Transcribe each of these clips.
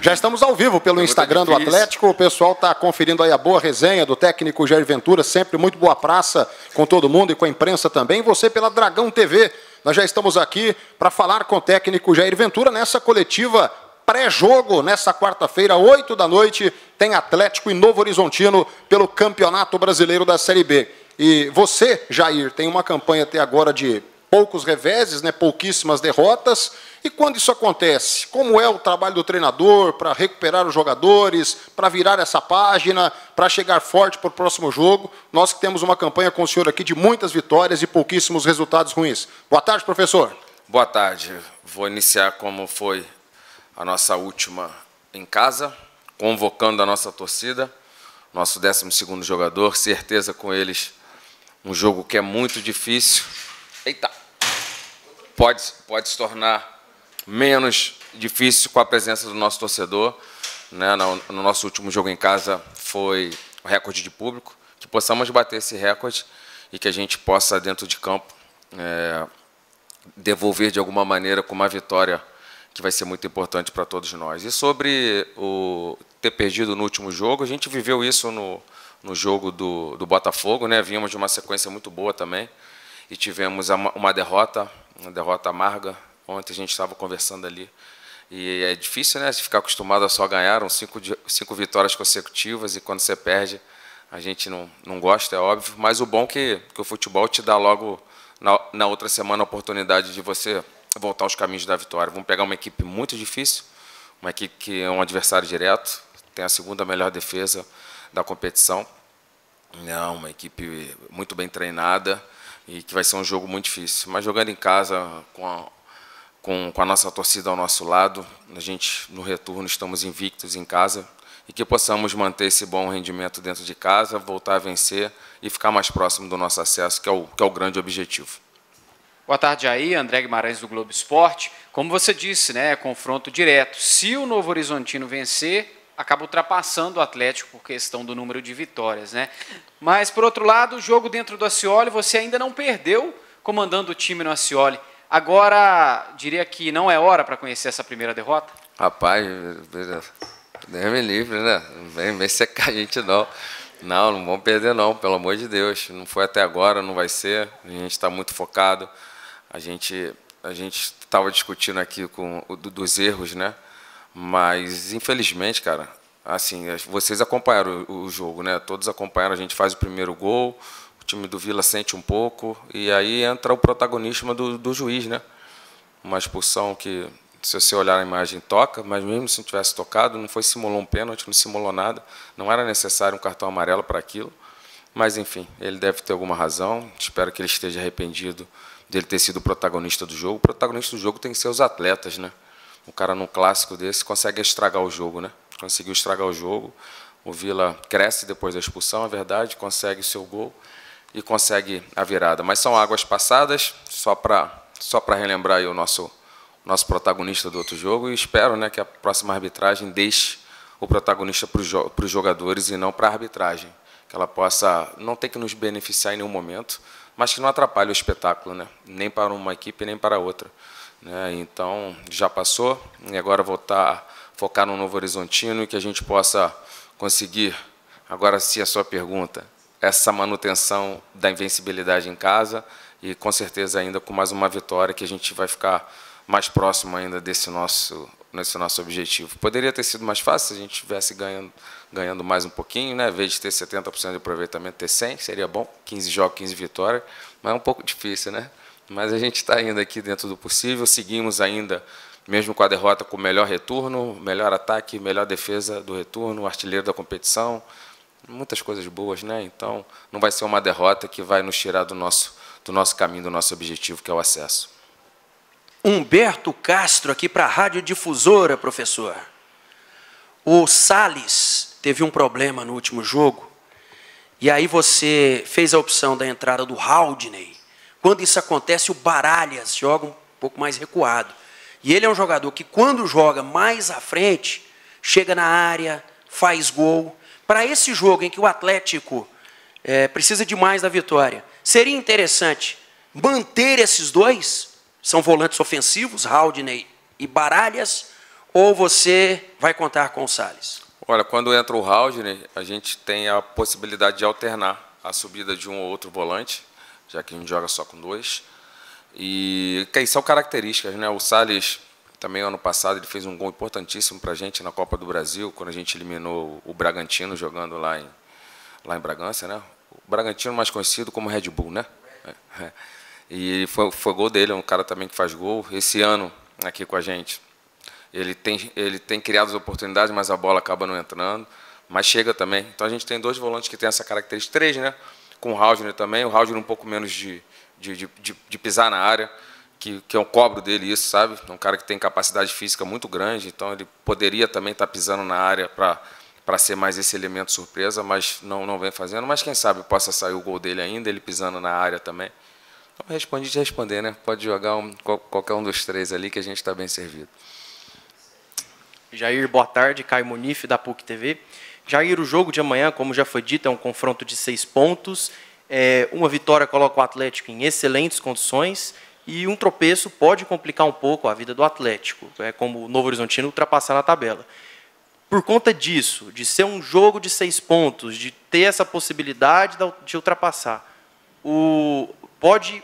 Já estamos ao vivo pelo Instagram do Atlético. O pessoal está conferindo aí a boa resenha do técnico Jair Ventura, sempre muito boa praça com todo mundo e com a imprensa também. Você pela Dragão TV. Nós já estamos aqui para falar com o técnico Jair Ventura nessa coletiva pré-jogo. Nessa quarta-feira, 8 da noite, tem Atlético e Novo Horizontino pelo Campeonato Brasileiro da Série B. E você, Jair, tem uma campanha até agora de poucos reveses, né, pouquíssimas derrotas. E quando isso acontece, como é o trabalho do treinador para recuperar os jogadores, para virar essa página, para chegar forte para o próximo jogo? Nós que temos uma campanha com o senhor aqui de muitas vitórias e pouquíssimos resultados ruins. Boa tarde, professor. Boa tarde. Vou iniciar como foi a nossa última em casa, convocando a nossa torcida, nosso 12º jogador, certeza com eles, um jogo que é muito difícil. Eita! Pode se tornar menos difícil com a presença do nosso torcedor, né? No nosso último jogo em casa foi o recorde de público, que possamos bater esse recorde e que a gente possa, dentro de campo, devolver de alguma maneira com uma vitória que vai ser muito importante para todos nós. E sobre o ter perdido no último jogo, a gente viveu isso no jogo do Botafogo, né? Vínhamos de uma sequência muito boa também e tivemos uma derrota amarga. Ontem a gente estava conversando ali. E é difícil, né? Se ficar acostumado a só ganhar, eram cinco vitórias consecutivas, e quando você perde, a gente não gosta, é óbvio. Mas o bom é que o futebol te dá logo, na outra semana, a oportunidade de você voltar aos caminhos da vitória. Vamos pegar uma equipe muito difícil, uma equipe que é um adversário direto, tem a segunda melhor defesa da competição. É uma equipe muito bem treinada e que vai ser um jogo muito difícil. Mas jogando em casa, com a nossa torcida ao nosso lado, a gente, no retorno, estamos invictos em casa e que possamos manter esse bom rendimento dentro de casa, voltar a vencer e ficar mais próximo do nosso acesso, que é o grande objetivo. Boa tarde aí, André Guimarães do Globo Esporte. Como você disse, né, confronto direto. Se o Novo Horizontino vencer, acaba ultrapassando o Atlético por questão do número de vitórias, né? Mas, por outro lado, o jogo dentro do Ascioli, você ainda não perdeu comandando o time no Ascioli. Agora, diria que não é hora para conhecer essa primeira derrota? Rapaz, Deus me livre, né? Não vem secar a gente, não. Não vamos perder, não, pelo amor de Deus. Não foi até agora, não vai ser. A gente está muito focado. A gente estava discutindo aqui dos erros, né? Mas, infelizmente, cara, assim, vocês acompanharam o jogo, né? Todos acompanharam, a gente faz o primeiro gol, o time do Vila sente um pouco, e aí entra o protagonismo do juiz, né? Uma expulsão que, se você olhar a imagem, toca, mas mesmo se não tivesse tocado, não foi, simulou um pênalti, não simulou nada, não era necessário um cartão amarelo para aquilo, mas, enfim, ele deve ter alguma razão, espero que ele esteja arrependido dele ter sido o protagonista do jogo. O protagonista do jogo tem que ser os atletas, né? O cara, num clássico desse, consegue estragar o jogo, né? Conseguiu estragar o jogo. O Vila cresce depois da expulsão, é verdade, consegue o seu gol e consegue a virada. Mas são águas passadas, só para relembrar aí o nosso protagonista do outro jogo, e espero, né, que a próxima arbitragem deixe o protagonista para os jogadores e não para a arbitragem, que ela possa não ter que nos beneficiar em nenhum momento, mas que não atrapalhe o espetáculo, né? Nem para uma equipe, nem para outra. Né? Então, já passou, e agora voltar a focar no Novo Horizontino e que a gente possa conseguir, agora sim a sua pergunta, essa manutenção da invencibilidade em casa e, com certeza, ainda com mais uma vitória que a gente vai ficar mais próximo ainda nesse nosso objetivo. Poderia ter sido mais fácil se a gente estivesse ganhando mais um pouquinho, né? Em vez de ter 70% de aproveitamento, ter 100%, seria bom, 15 jogos, 15 vitórias, mas é um pouco difícil, né? Mas a gente está ainda aqui dentro do possível, seguimos ainda, mesmo com a derrota, com o melhor retorno, melhor ataque, melhor defesa do retorno, artilheiro da competição, muitas coisas boas, né? Então, não vai ser uma derrota que vai nos tirar do nosso caminho, do nosso objetivo, que é o acesso. Humberto Castro, aqui para a Rádio Difusora, professor. O Salles teve um problema no último jogo, e aí você fez a opção da entrada do Haldney. Quando isso acontece, o Baralhas joga um pouco mais recuado. E ele é um jogador que, quando joga mais à frente, chega na área, faz gol. Para esse jogo em que o Atlético precisa de mais da vitória, seria interessante manter esses dois, são volantes ofensivos, Haldney e Baralhas, ou você vai contar com o Salles? Olha, quando entra o Haldner, a gente tem a possibilidade de alternar a subida de um ou outro volante, já que a gente joga só com 2. E que são características, né? O Salles, também ano passado, ele fez um gol importantíssimo para a gente na Copa do Brasil, quando a gente eliminou o Bragantino, jogando lá em Bragança, né? O Bragantino mais conhecido como Red Bull, né? E foi gol dele, é um cara também que faz gol. Esse ano, aqui com a gente, ele tem criado as oportunidades, mas a bola acaba não entrando. Mas chega também. Então a gente tem 2 volantes que têm essa característica. 3, né? Com o Haldner também. O Haldner um pouco menos de pisar na área, que é um cobro dele isso, sabe? É um cara que tem capacidade física muito grande, então ele poderia também estar pisando na área para ser mais esse elemento surpresa, mas não vem fazendo. Mas quem sabe possa sair o gol dele ainda, ele pisando na área também. Então respondi de responder, né? Pode jogar qualquer um dos 3 ali que a gente está bem servido. Jair, boa tarde. Caio Munif, da PUC TV. Jair, o jogo de amanhã, como já foi dito, é um confronto de 6 pontos. Uma vitória coloca o Atlético em excelentes condições e um tropeço pode complicar um pouco a vida do Atlético, como o Novo Horizontino ultrapassar na tabela. Por conta disso, de ser um jogo de 6 pontos, de ter essa possibilidade de ultrapassar, pode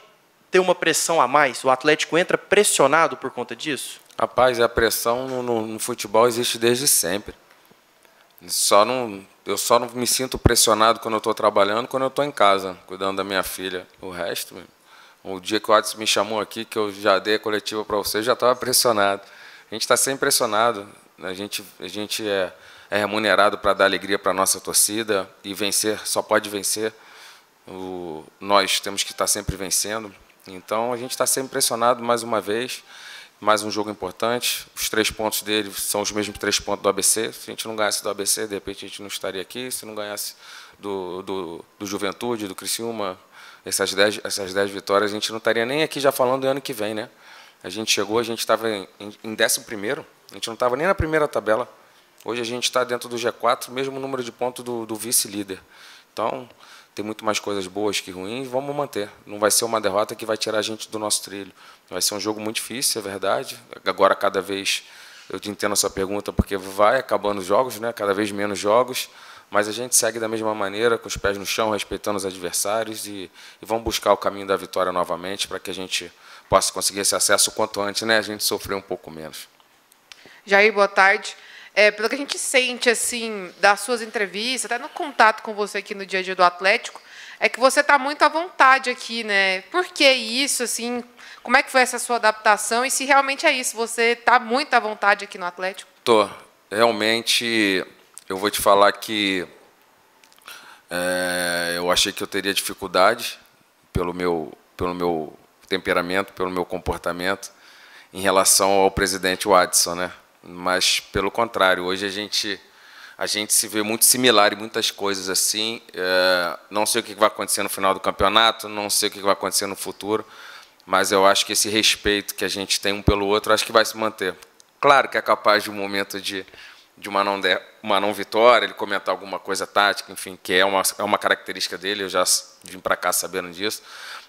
ter uma pressão a mais? O Atlético entra pressionado por conta disso? Rapaz, a pressão no futebol existe desde sempre. Eu só não me sinto pressionado quando eu estou trabalhando, quando eu estou em casa, cuidando da minha filha. O resto, o dia que o Adson me chamou aqui, que eu já dei a coletiva para você, eu já estava pressionado. A gente está sempre pressionado. A gente é remunerado para dar alegria para a nossa torcida e vencer, só pode vencer. Nós temos que estar sempre vencendo. Então, a gente está sempre pressionado mais uma vez. Mais um jogo importante. Os 3 pontos dele são os mesmos 3 pontos do ABC. Se a gente não ganhasse do ABC, de repente a gente não estaria aqui. Se não ganhasse do Juventude, do Criciúma, essas 10 vitórias, a gente não estaria nem aqui já falando do ano que vem, né? A gente chegou, a gente estava em 11º, a gente não estava nem na primeira tabela. Hoje a gente está dentro do G4, mesmo número de pontos do vice-líder. Então, tem muito mais coisas boas que ruins, vamos manter. Não vai ser uma derrota que vai tirar a gente do nosso trilho. Vai ser um jogo muito difícil, é verdade. Agora, cada vez, eu entendo a sua pergunta, porque vai acabando os jogos, né? Cada vez menos jogos, mas a gente segue da mesma maneira, com os pés no chão, respeitando os adversários e vamos buscar o caminho da vitória novamente para que a gente possa conseguir esse acesso o quanto antes, né? A gente sofrer um pouco menos. Jair, boa tarde. Pelo que a gente sente assim das suas entrevistas, até no contato com você aqui no dia a dia do Atlético, é que você está muito à vontade aqui, né? Por que isso, assim? Como é que foi essa sua adaptação? E se realmente é isso, você está muito à vontade aqui no Atlético? Tô. Realmente, eu vou te falar que eu achei que eu teria dificuldade pelo meu temperamento, pelo meu comportamento em relação ao presidente Adson, né? Mas, pelo contrário, hoje a gente se vê muito similar em muitas coisas assim. Não sei o que vai acontecer no final do campeonato, não sei o que vai acontecer no futuro, mas eu acho que esse respeito que a gente tem um pelo outro, acho que vai se manter. Claro que é capaz de um momento de uma não vitória, ele comentar alguma coisa tática, enfim, que é uma característica dele, eu já vim para cá sabendo disso,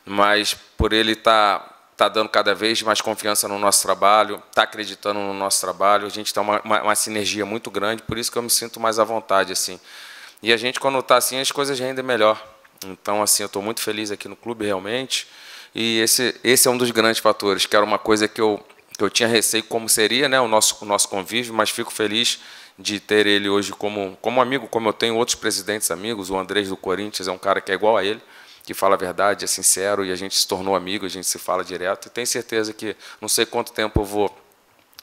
mas por ele estar dando cada vez mais confiança no nosso trabalho, está acreditando no nosso trabalho, a gente tem uma sinergia muito grande, por isso que eu me sinto mais à vontade, assim. E a gente, quando está assim, as coisas rendem melhor. Então, assim, eu estou muito feliz aqui no clube, realmente, e esse é um dos grandes fatores, que era uma coisa que eu tinha receio como seria, né, o nosso convívio, mas fico feliz de ter ele hoje como amigo, como eu tenho outros presidentes amigos. O Andrés do Corinthians é um cara que é igual a ele, que fala a verdade, é sincero, e a gente se tornou amigo, a gente se fala direto. E tenho certeza que, não sei quanto tempo eu vou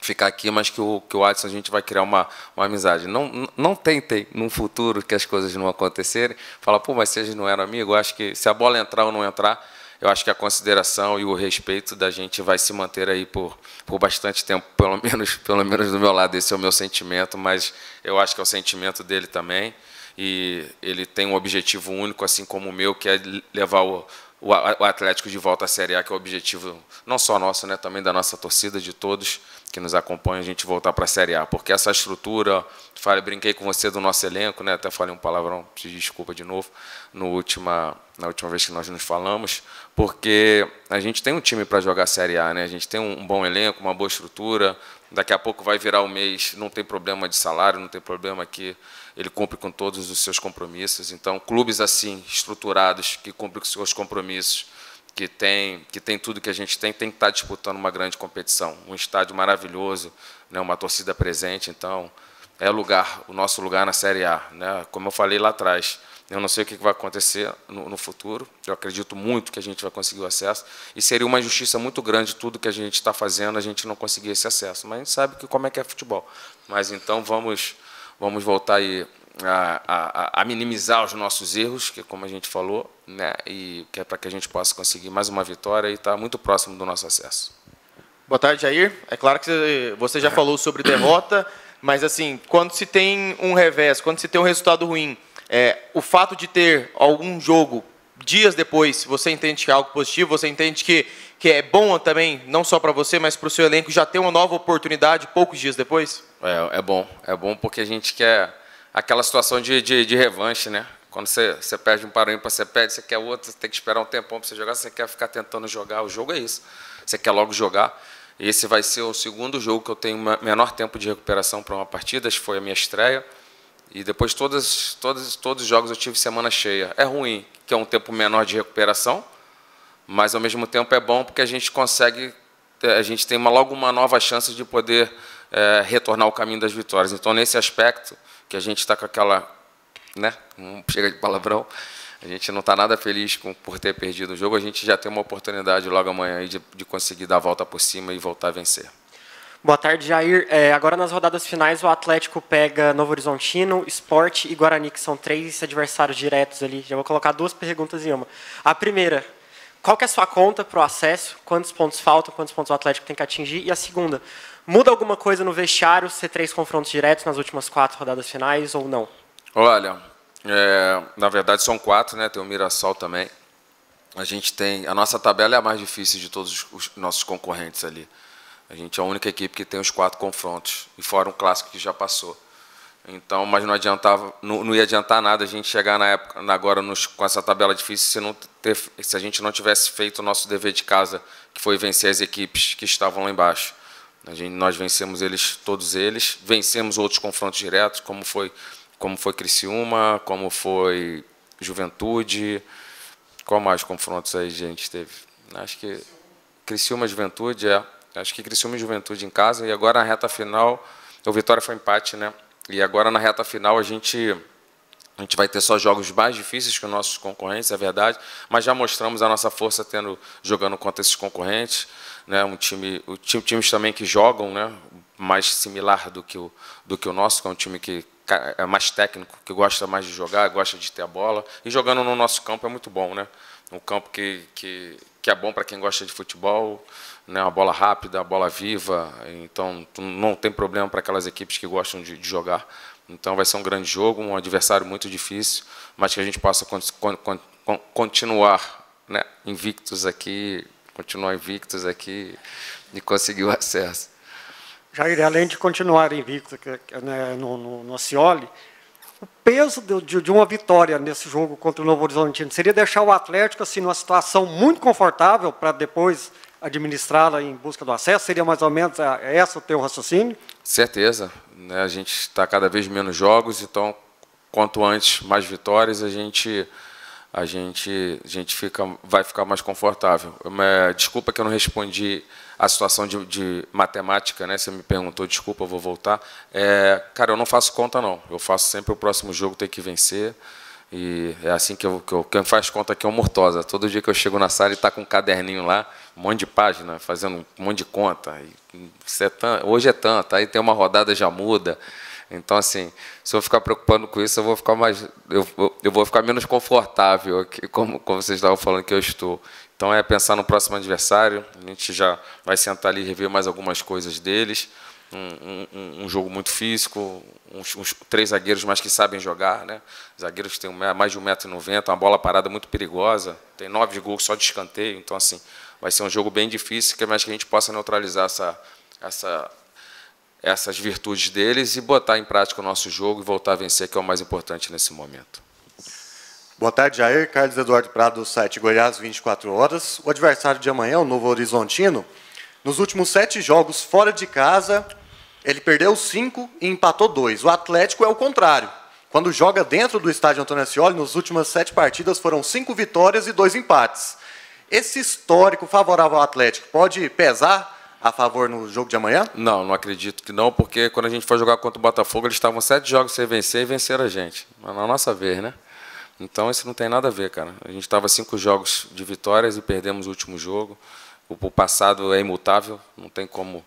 ficar aqui, mas que o Adson, a gente vai criar uma amizade. Não tentem, num futuro, que as coisas não acontecerem, falar, pô, mas vocês não eram amigos? Eu acho que, se a bola entrar ou não entrar, eu acho que a consideração e o respeito da gente vai se manter aí por bastante tempo, pelo menos do meu lado. Esse é o meu sentimento, mas eu acho que é o sentimento dele também. E ele tem um objetivo único, assim como o meu, que é levar o Atlético de volta à Série A, que é o objetivo não só nosso, né, também da nossa torcida, de todos. nos acompanham, a gente voltar para a Série A, porque essa estrutura, brinquei com você do nosso elenco, né? Até falei um palavrão, pedi desculpa de novo, na última vez que nós nos falamos, porque a gente tem um time para jogar a Série A, né? A gente tem um bom elenco, uma boa estrutura, daqui a pouco vai virar o mês, não tem problema de salário, não tem problema que ele cumpre com todos os seus compromissos. Então, clubes assim, estruturados, que cumprem com os seus compromissos, que tem tudo que a gente tem que estar disputando uma grande competição. Um estádio maravilhoso, né, uma torcida presente, então é o nosso lugar na Série A. Né? Como eu falei lá atrás, eu não sei o que vai acontecer no futuro, eu acredito muito que a gente vai conseguir o acesso, e seria uma injustiça muito grande tudo que a gente está fazendo, a gente não conseguir esse acesso. Mas a gente sabe como é que é futebol. Mas então vamos voltar aí a minimizar os nossos erros, que como a gente falou, né, e que é para que a gente possa conseguir mais uma vitória e estar muito próximo do nosso acesso. Boa tarde, Jair. É claro que você já falou sobre derrota, mas assim, quando se tem um revés, quando se tem um resultado ruim, o fato de ter algum jogo dias depois, você entende que é algo positivo, você entende que é bom também, não só para você, mas para o seu elenco, já ter uma nova oportunidade poucos dias depois? É bom porque a gente quer aquela situação de revanche, né? Quando você perde um para ímpar, você perde, você quer outro, você tem que esperar um tempão para você jogar, você quer ficar tentando jogar. O jogo é isso. Você quer logo jogar. Esse vai ser o segundo jogo que eu tenho menor tempo de recuperação para uma partida, acho que foi a minha estreia. E depois todos os jogos eu tive semana cheia. É ruim, que é um tempo menor de recuperação, mas ao mesmo tempo é bom porque a gente tem logo uma nova chance de poder retornar ao caminho das vitórias. Então, nesse aspecto, que a gente está com aquela, né, não chega de palavrão, a gente não está nada feliz por ter perdido o jogo, a gente já tem uma oportunidade logo amanhã aí de conseguir dar a volta por cima e voltar a vencer. Boa tarde, Jair. Agora nas rodadas finais o Atlético pega Novo Horizontino, Sport e Guarani, que são 3 adversários diretos ali. Já vou colocar 2 perguntas em uma. A primeira, qual que é a sua conta para o acesso? Quantos pontos faltam? Quantos pontos o Atlético tem que atingir? E a segunda, muda alguma coisa no vestiário ser 3 confrontos diretos nas últimas 4 rodadas finais ou não? Olha, na verdade são 4, né? Tem o Mirassol também. A nossa tabela é a mais difícil de todos os nossos concorrentes ali. A gente é a única equipe que tem os 4 confrontos, e fora um clássico que já passou. Então, mas não ia adiantar nada a gente chegar na época, agora com essa tabela difícil se a gente não tivesse feito o nosso dever de casa, que foi vencer as equipes que estavam lá embaixo. Nós vencemos todos eles, vencemos outros confrontos diretos, como foi Criciúma, como foi Juventude. Qual mais confrontos aí a gente teve? Acho que Criciúma, Juventude, acho que Criciúma e Juventude em casa, e agora na reta final, o Vitória foi empate, né? E agora na reta final a gente vai ter só jogos mais difíceis que os nossos concorrentes, é verdade, mas já mostramos a nossa força jogando contra esses concorrentes, né? Times também que jogam, né? Mais similar do que o nosso, que é um time que é mais técnico, que gosta mais de jogar, gosta de ter a bola, e jogando no nosso campo é muito bom, né? Um campo que é bom para quem gosta de futebol, né? A bola rápida, a bola viva, então não tem problema para aquelas equipes que gostam de jogar. Então vai ser um grande jogo, um adversário muito difícil, mas que a gente possa continuar, né, invictos aqui e conseguir o acesso. Jair, além de continuar invicto, né, no Ascioli, o peso de uma vitória nesse jogo contra o Novo Horizontino seria deixar o Atlético assim, numa situação muito confortável para depois administrá-la em busca do acesso? Seria mais ou menos esse o teu raciocínio? Certeza. Né? A gente está cada vez menos jogos, então, quanto antes mais vitórias, a gente vai ficar mais confortável. Desculpa que eu não respondi a situação de matemática, né? Você me perguntou, desculpa, eu vou voltar. Cara, eu não faço conta, não. Eu faço sempre o próximo jogo, tem que vencer. E é assim que quem faz conta aqui é o Murtosa. Todo dia que eu chego na sala e está com um caderninho lá, um monte de página, fazendo um monte de conta. Hoje é tanto, aí tem uma rodada, já muda. Então, assim, se eu ficar preocupando com isso, eu vou ficar menos confortável aqui, como vocês estavam falando que eu estou. Então, é pensar no próximo adversário. A gente já vai sentar ali e rever mais algumas coisas deles. Um jogo muito físico, uns 3 zagueiros mais que sabem jogar, né? Zagueiros que têm mais de 1,90 m, uma bola parada muito perigosa, tem 9 gols só de escanteio. Então, assim, vai ser um jogo bem difícil, mas que a gente possa neutralizar essas virtudes deles e botar em prática o nosso jogo e voltar a vencer, que é o mais importante nesse momento. Boa tarde, Jair. Carlos Eduardo Prado, do site Goiás 24 Horas. O adversário de amanhã, o Novo Horizontino, nos últimos 7 jogos fora de casa, ele perdeu 5 e empatou 2. O Atlético é o contrário. Quando joga dentro do estádio Antônio Ascioli, nas últimas 7 partidas foram 5 vitórias e 2 empates. Esse histórico favorável ao Atlético pode pesar a favor no jogo de amanhã? Não, não acredito que não, porque quando a gente foi jogar contra o Botafogo, eles estavam 7 jogos sem vencer e venceram a gente. Na nossa vez, né? Então isso não tem nada a ver, cara. A gente estava 5 jogos de vitórias e perdemos o último jogo. O passado é imutável, não tem como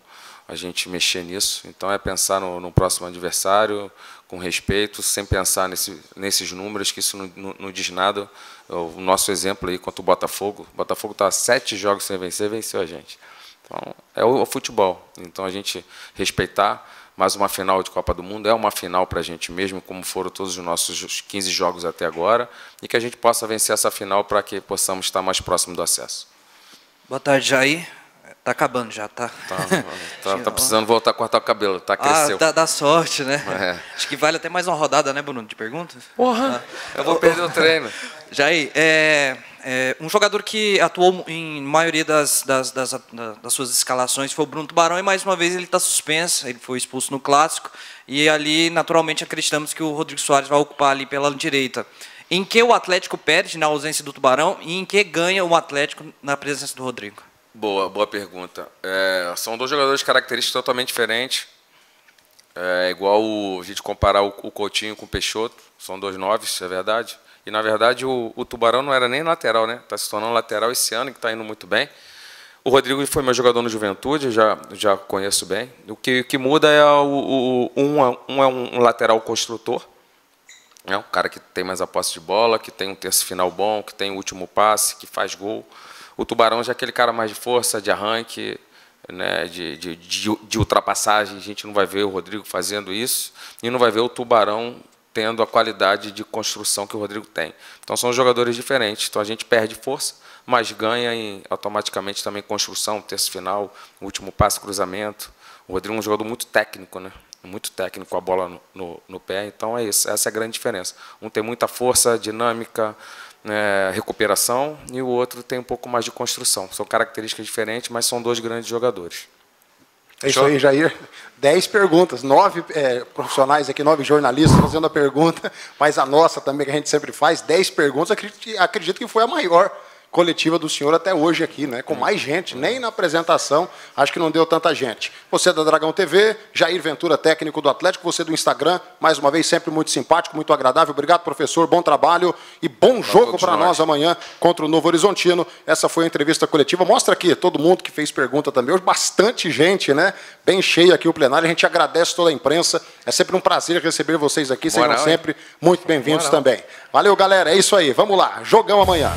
a gente mexer nisso. Então é pensar no próximo adversário, com respeito, sem pensar nesses números, que isso não diz nada. O nosso exemplo aí contra o Botafogo. O Botafogo está 7 jogos sem vencer, venceu a gente. Então é o futebol. Então a gente respeitar. Mais uma final de Copa do Mundo é uma final para a gente mesmo, como foram todos os nossos 15 jogos até agora, e que a gente possa vencer essa final para que possamos estar mais próximo do acesso. Boa tarde, Jair. Tá acabando já, tá? Tá precisando voltar a cortar o cabelo, cresceu. Dá sorte, né? É. Acho que vale até mais uma rodada, né, Bruno, de perguntas? Porra, eu vou perder o treino. Jair, um jogador que atuou em maioria das suas escalações foi o Bruno Tubarão, e mais uma vez ele está suspenso, ele foi expulso no Clássico, e ali, naturalmente, acreditamos que o Rodrigo Soares vai ocupar ali pela direita. Em que o Atlético perde na ausência do Tubarão e em que ganha o Atlético na presença do Rodrigo? Boa pergunta. São 2 jogadores de características totalmente diferentes. É igual a gente comparar o Coutinho com o Peixoto, são 2 9s, é verdade. E, na verdade, o Tubarão não era nem lateral, né? Está se tornando lateral esse ano, que está indo muito bem. O Rodrigo foi meu jogador no Juventude, já conheço bem. O que muda é um lateral construtor, né? Um cara que tem mais a posse de bola, que tem um terço final bom, que tem o último passe, que faz gol. O Tubarão já é aquele cara mais de força, de arranque, né, de ultrapassagem. A gente não vai ver o Rodrigo fazendo isso e não vai ver o Tubarão tendo a qualidade de construção que o Rodrigo tem. Então são jogadores diferentes. Então a gente perde força, mas ganha automaticamente também construção, terço final, último passe, cruzamento. O Rodrigo é um jogador muito técnico, né? Muito técnico, com a bola no pé. Então é isso, essa é a grande diferença. Um tem muita força, dinâmica, recuperação, e o outro tem um pouco mais de construção. São características diferentes, mas são 2 grandes jogadores. É isso aí, Jair. 10 perguntas, 9 profissionais aqui, 9 jornalistas fazendo a pergunta, mas a nossa também, que a gente sempre faz, 10 perguntas, acredito que foi a maior coletiva do senhor até hoje aqui, né? Com mais gente, nem na apresentação, acho que não deu tanta gente. Você é da Dragão TV, Jair Ventura, técnico do Atlético, você do Instagram, mais uma vez sempre muito simpático, muito agradável. Obrigado, professor, bom trabalho e bom jogo para nós amanhã contra o Novo Horizontino. Essa foi a entrevista coletiva. Mostra aqui todo mundo que fez pergunta também. Hoje bastante gente, né? Bem cheio aqui o plenário. A gente agradece toda a imprensa. É sempre um prazer receber vocês aqui. Sejam sempre muito bem-vindos também. Valeu, galera. É isso aí. Vamos lá. Jogão amanhã.